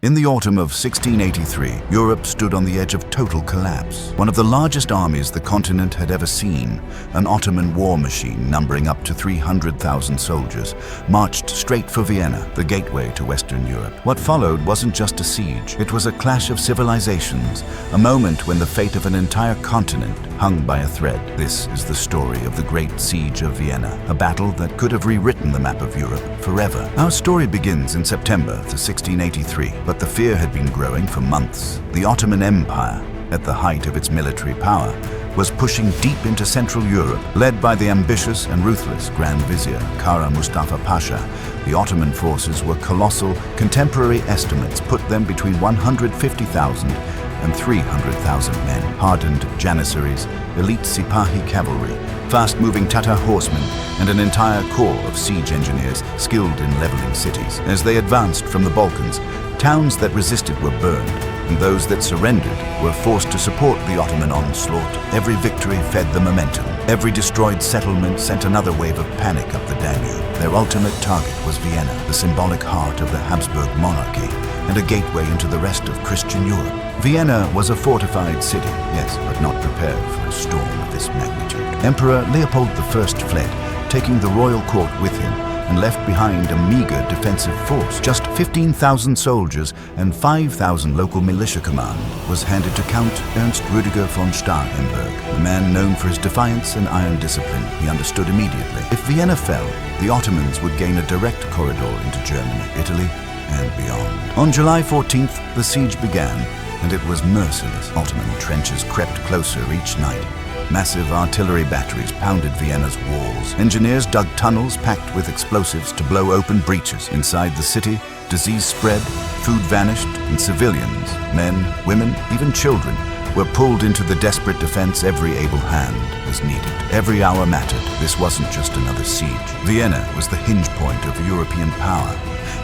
In the autumn of 1683, Europe stood on the edge of total collapse. One of the largest armies the continent had ever seen, an Ottoman war machine numbering up to 300,000 soldiers, marched straight for Vienna, the gateway to Western Europe. What followed wasn't just a siege. It was a clash of civilizations, a moment when the fate of an entire continent hung by a thread. This is the story of the Great Siege of Vienna, a battle that could have rewritten the map of Europe forever. Our story begins in September 1683. But the fear had been growing for months. The Ottoman Empire, at the height of its military power, was pushing deep into Central Europe. Led by the ambitious and ruthless Grand Vizier Kara Mustafa Pasha, the Ottoman forces were colossal. Contemporary estimates put them between 150,000 and 300,000 men. Hardened Janissaries, elite Sipahi cavalry, fast-moving Tatar horsemen, and an entire corps of siege engineers skilled in leveling cities. As they advanced from the Balkans, towns that resisted were burned, and those that surrendered were forced to support the Ottoman onslaught. Every victory fed the momentum. Every destroyed settlement sent another wave of panic up the Danube. Their ultimate target was Vienna, the symbolic heart of the Habsburg monarchy, and a gateway into the rest of Christian Europe. Vienna was a fortified city, yes, but not prepared for a storm of this magnitude. Emperor Leopold I fled, taking the royal court with him, and left behind a meager defensive force. Just 15,000 soldiers and 5,000 local militia command was handed to Count Ernst Rüdiger von Starhemberg, a man known for his defiance and iron discipline. He understood immediately. If Vienna fell, the Ottomans would gain a direct corridor into Germany, Italy, and beyond. On July 14th, the siege began, and it was merciless. Ottoman trenches crept closer each night. Massive artillery batteries pounded Vienna's walls. Engineers dug tunnels packed with explosives to blow open breaches. Inside the city, disease spread, food vanished, and civilians, men, women, even children, were pulled into the desperate defense. Every able hand was needed. Every hour mattered. This wasn't just another siege. Vienna was the hinge point of European power.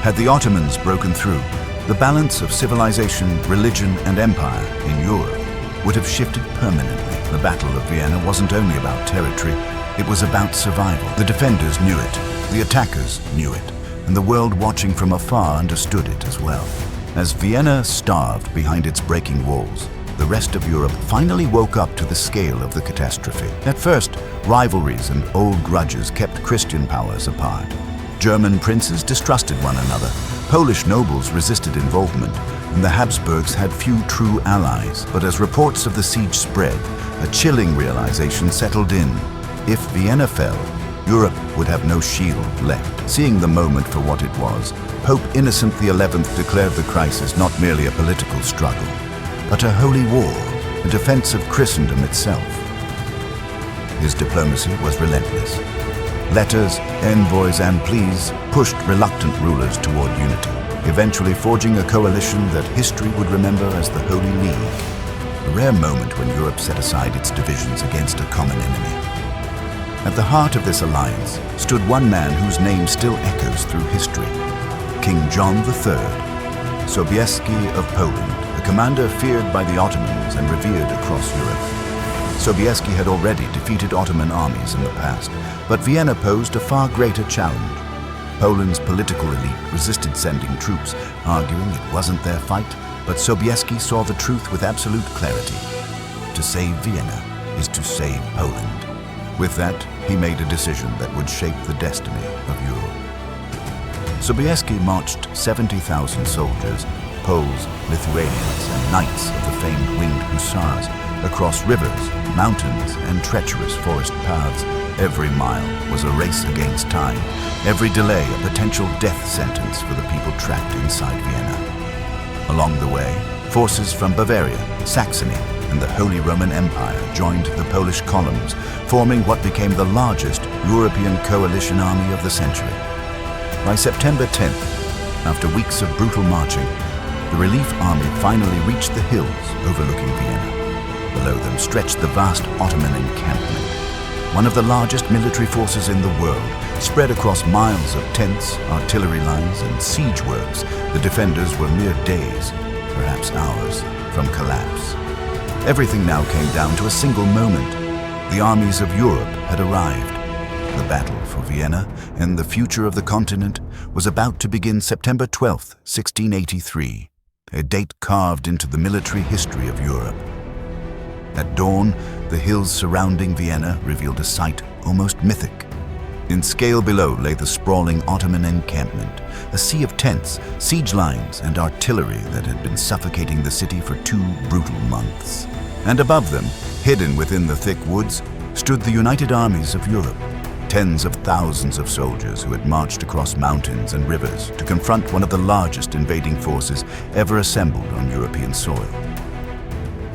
Had the Ottomans broken through, the balance of civilization, religion, and empire in Europe would have shifted permanently. The Battle of Vienna wasn't only about territory, it was about survival. The defenders knew it, the attackers knew it, and the world watching from afar understood it as well. As Vienna starved behind its breaking walls, the rest of Europe finally woke up to the scale of the catastrophe. At first, rivalries and old grudges kept Christian powers apart. German princes distrusted one another, Polish nobles resisted involvement, and the Habsburgs had few true allies. But as reports of the siege spread, a chilling realization settled in. If Vienna fell, Europe would have no shield left. Seeing the moment for what it was, Pope Innocent XI declared the crisis not merely a political struggle, but a holy war, a defense of Christendom itself. His diplomacy was relentless. Letters, envoys, and pleas pushed reluctant rulers toward unity, eventually forging a coalition that history would remember as the Holy League, a rare moment when Europe set aside its divisions against a common enemy. At the heart of this alliance stood one man whose name still echoes through history, King John III, Sobieski of Poland, a commander feared by the Ottomans and revered across Europe. Sobieski had already defeated Ottoman armies in the past, but Vienna posed a far greater challenge. Poland's political elite resisted sending troops, arguing it wasn't their fight, but Sobieski saw the truth with absolute clarity. To save Vienna is to save Poland. With that, he made a decision that would shape the destiny of Europe. Sobieski marched 70,000 soldiers, Poles, Lithuanians, and knights of the famed winged hussars, across rivers, mountains, and treacherous forest paths. Every mile was a race against time, every delay a potential death sentence for the people trapped inside Vienna. Along the way, forces from Bavaria, Saxony, and the Holy Roman Empire joined the Polish columns, forming what became the largest European coalition army of the century. By September 10th, after weeks of brutal marching, the relief army finally reached the hills overlooking Vienna. Below them stretched the vast Ottoman encampment, one of the largest military forces in the world. Spread across miles of tents, artillery lines, and siege works, the defenders were mere days, perhaps hours, from collapse. Everything now came down to a single moment. The armies of Europe had arrived. The battle for Vienna and the future of the continent was about to begin September 12th, 1683. a date carved into the military history of Europe. At dawn, the hills surrounding Vienna revealed a sight almost mythic. In scale below lay the sprawling Ottoman encampment, a sea of tents, siege lines, and artillery that had been suffocating the city for 2 brutal months. And above them, hidden within the thick woods, stood the united armies of Europe, tens of thousands of soldiers who had marched across mountains and rivers to confront one of the largest invading forces ever assembled on European soil.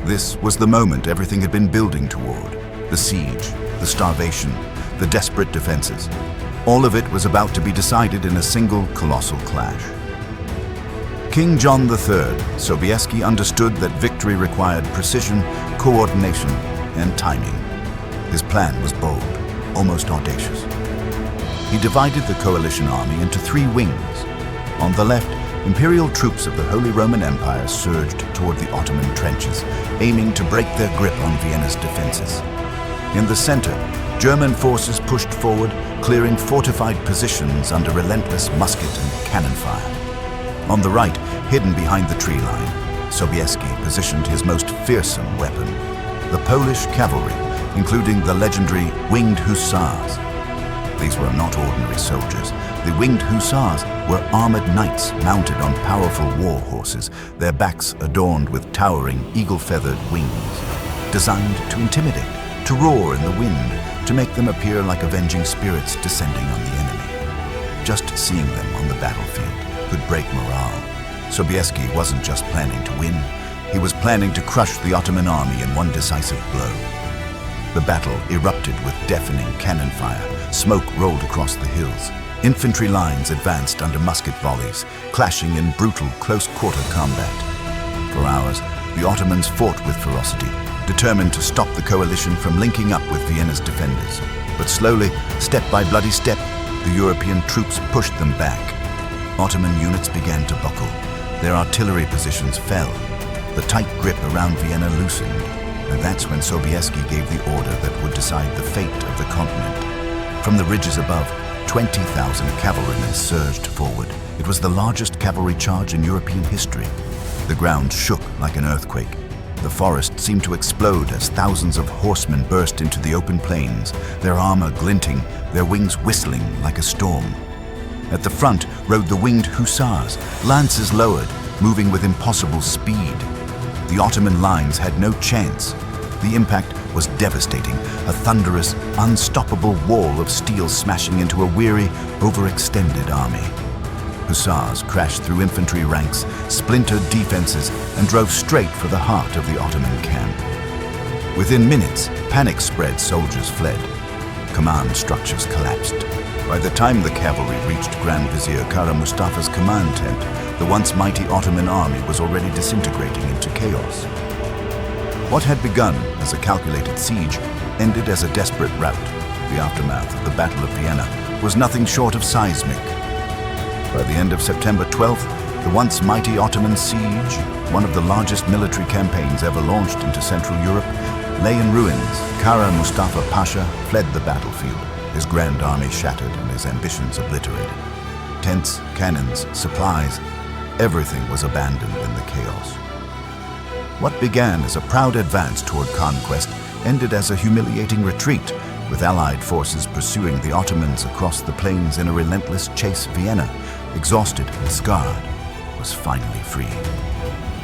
This was the moment everything had been building toward: the siege, the starvation, the desperate defenses. All of it was about to be decided in a single colossal clash. King John III, Sobieski, understood that victory required precision, coordination, and timing. His plan was bold, almost audacious. He divided the coalition army into 3 wings. On the left, imperial troops of the Holy Roman Empire surged toward the Ottoman trenches, aiming to break their grip on Vienna's defenses. In the center, German forces pushed forward, clearing fortified positions under relentless musket and cannon fire. On the right, hidden behind the tree line, Sobieski positioned his most fearsome weapon, the Polish cavalry, including the legendary Winged Hussars. These were not ordinary soldiers. The Winged Hussars were armored knights mounted on powerful war horses, their backs adorned with towering eagle-feathered wings, designed to intimidate, to roar in the wind, to make them appear like avenging spirits descending on the enemy. Just seeing them on the battlefield could break morale. Sobieski wasn't just planning to win, he was planning to crush the Ottoman army in one decisive blow. The battle erupted with deafening cannon fire. Smoke rolled across the hills. Infantry lines advanced under musket volleys, clashing in brutal close-quarter combat. For hours, the Ottomans fought with ferocity, determined to stop the coalition from linking up with Vienna's defenders. But slowly, step by bloody step, the European troops pushed them back. Ottoman units began to buckle. Their artillery positions fell. The tight grip around Vienna loosened. And that's when Sobieski gave the order that would decide the fate of the continent. From the ridges above, 20,000 cavalrymen surged forward. It was the largest cavalry charge in European history. The ground shook like an earthquake. The forest seemed to explode as thousands of horsemen burst into the open plains, their armor glinting, their wings whistling like a storm. At the front rode the Winged Hussars, lances lowered, moving with impossible speed. The Ottoman lines had no chance. The impact was devastating, a thunderous, unstoppable wall of steel smashing into a weary, overextended army. Hussars crashed through infantry ranks, splintered defenses, and drove straight for the heart of the Ottoman camp. Within minutes, panic spread, soldiers fled. Command structures collapsed. By the time the cavalry reached Grand Vizier Kara Mustafa's command tent, the once mighty Ottoman army was already disintegrating into chaos. What had begun as a calculated siege ended as a desperate rout. The aftermath of the Battle of Vienna was nothing short of seismic. By the end of September 12th, the once mighty Ottoman siege, one of the largest military campaigns ever launched into Central Europe, lay in ruins. Kara Mustafa Pasha fled the battlefield, his grand army shattered and his ambitions obliterated. Tents, cannons, supplies, everything was abandoned in the chaos. What began as a proud advance toward conquest ended as a humiliating retreat, with Allied forces pursuing the Ottomans across the plains in a relentless chase. Vienna, exhausted and scarred, was finally free.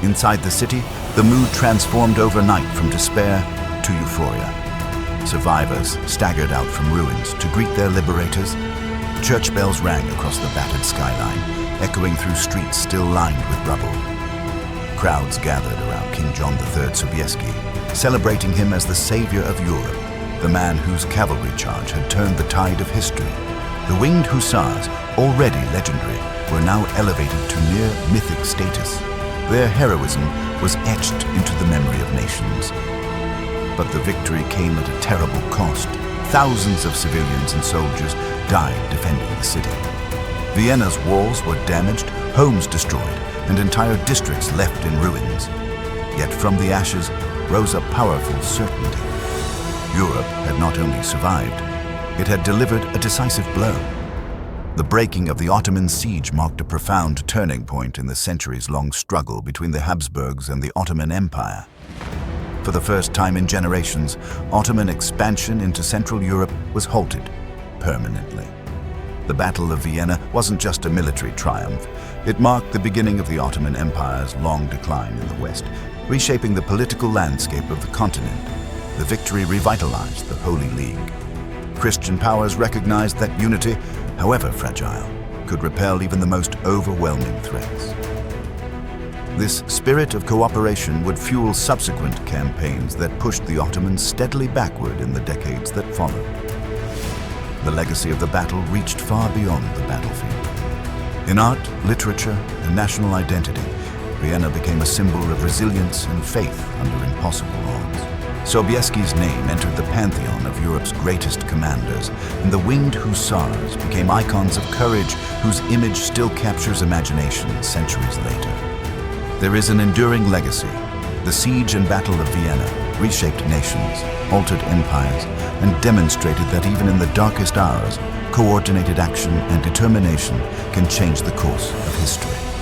Inside the city, the mood transformed overnight from despair to euphoria. Survivors staggered out from ruins to greet their liberators. Church bells rang across the battered skyline, echoing through streets still lined with rubble. Crowds gathered around King John III Sobieski, celebrating him as the savior of Europe, the man whose cavalry charge had turned the tide of history. The Winged Hussars, already legendary, were now elevated to near mythic status. Their heroism was etched into the memory of nations. But the victory came at a terrible cost. Thousands of civilians and soldiers died defending the city. Vienna's walls were damaged, homes destroyed, and entire districts left in ruins. Yet from the ashes rose a powerful certainty. Europe had not only survived, it had delivered a decisive blow. The breaking of the Ottoman siege marked a profound turning point in the centuries-long struggle between the Habsburgs and the Ottoman Empire. For the first time in generations, Ottoman expansion into Central Europe was halted permanently. The Battle of Vienna wasn't just a military triumph. It marked the beginning of the Ottoman Empire's long decline in the West, reshaping the political landscape of the continent. The victory revitalized the Holy League. Christian powers recognized that unity, however fragile, could repel even the most overwhelming threats. This spirit of cooperation would fuel subsequent campaigns that pushed the Ottomans steadily backward in the decades that followed. The legacy of the battle reached far beyond the battlefield. In art, literature, and national identity, Vienna became a symbol of resilience and faith under impossible odds. Sobieski's name entered the pantheon of Europe's greatest commanders, and the winged hussars became icons of courage whose image still captures imagination centuries later. There is an enduring legacy. The siege and battle of Vienna reshaped nations, altered empires, and demonstrated that even in the darkest hours, coordinated action and determination can change the course of history.